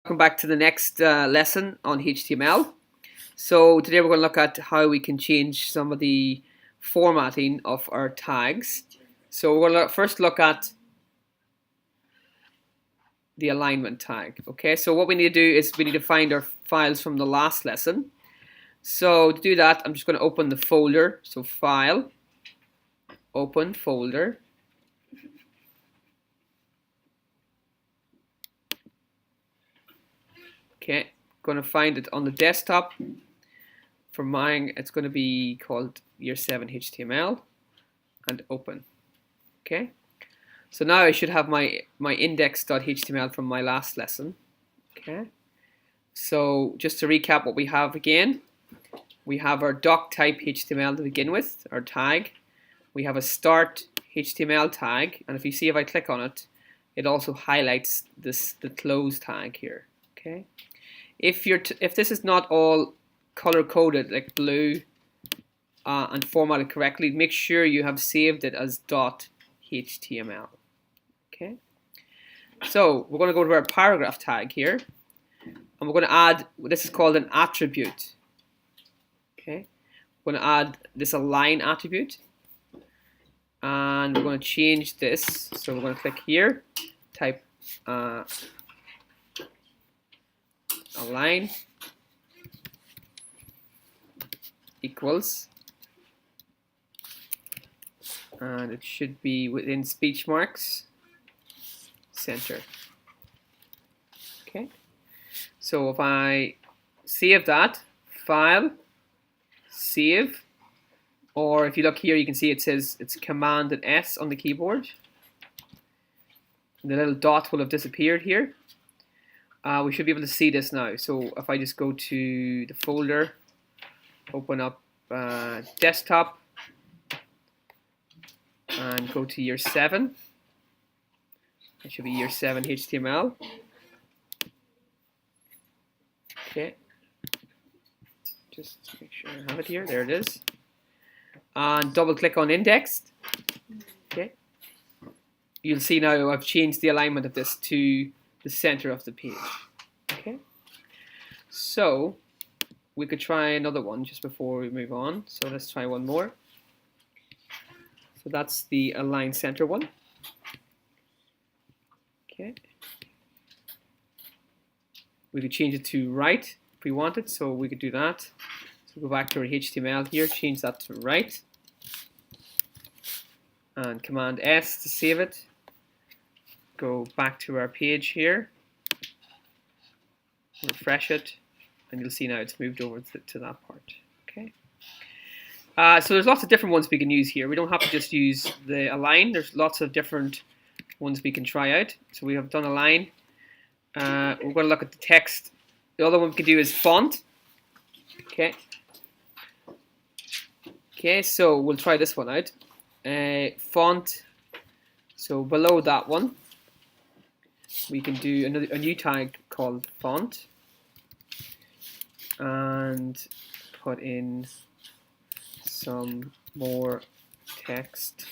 Welcome back to the next lesson on HTML. So today we're going to look at how we can change some of the formatting of our tags. So we're going to first look at the alignment tag. Okay, so what we need to do is we need to find our files from the last lesson. So to do that, I'm just going to open the folder. So File, Open Folder. Okay, going to find it on the desktop. For mine, it's going to be called Year 7 HTML and open. Okay, so now I should have my index.html from my last lesson. Okay, so just to recap what we have again, we have our doc type HTML to begin with, our tag. We have a start HTML tag, and if I click on it, it also highlights the close tag here. Okay. If this is not all color coded like blue and formatted correctly, make sure you have saved it as .html. Okay. So we're going to go to our paragraph tag here, and we're going to add. This is called an attribute. Okay. We're going to add this align attribute, and we're going to change this. So we're going to click here, type align equals, and it should be within speech marks, center. Okay, so if I save that, file, save, or if you look here, you can see it says it's Command and S on the keyboard. The little dot will have disappeared here. We should be able to see this now. So if I just go to the folder, open up desktop, and go to Year 7. It should be Year 7 HTML. Okay. Just make sure I have it here. There it is. And double click on indexed. Okay. You'll see now I've changed the alignment of this to the center of the page. Okay, so we could try another one just before we move on. So let's try one more. So that's the align center one. Okay, we could change it to right if we wanted, so we could do that. So go back to our HTML here, change that to right, and Command S to save it. Go back to our page here, refresh it, and you'll see now it's moved over to that part. Okay. So there's lots of different ones we can use here. We don't have to just use the align. There's lots of different ones we can try out. So we have done align. We're going to look at the text. The other one we can do is font. Okay. Okay, so we'll try this one out. Font. So below that one, we can do a new tag called font and put in some more text.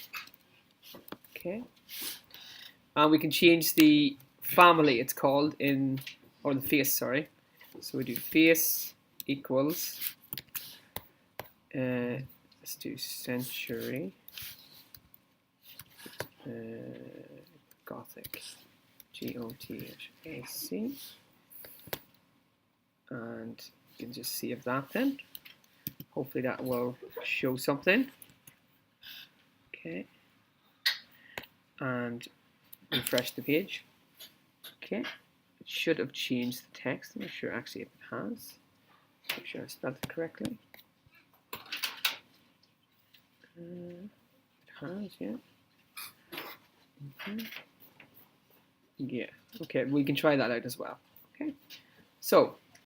Okay, and we can change the family, it's called, or the face, sorry. So we do face equals, let's do century, Gothic. GOTHAC, and you can just save that then. Hopefully that will show something. Okay, and refresh the page. Okay, it should have changed the text. I'm not sure actually if it has. Make sure I spelled it correctly. It has, yeah. Yeah, okay, we can try that out as well. Okay, so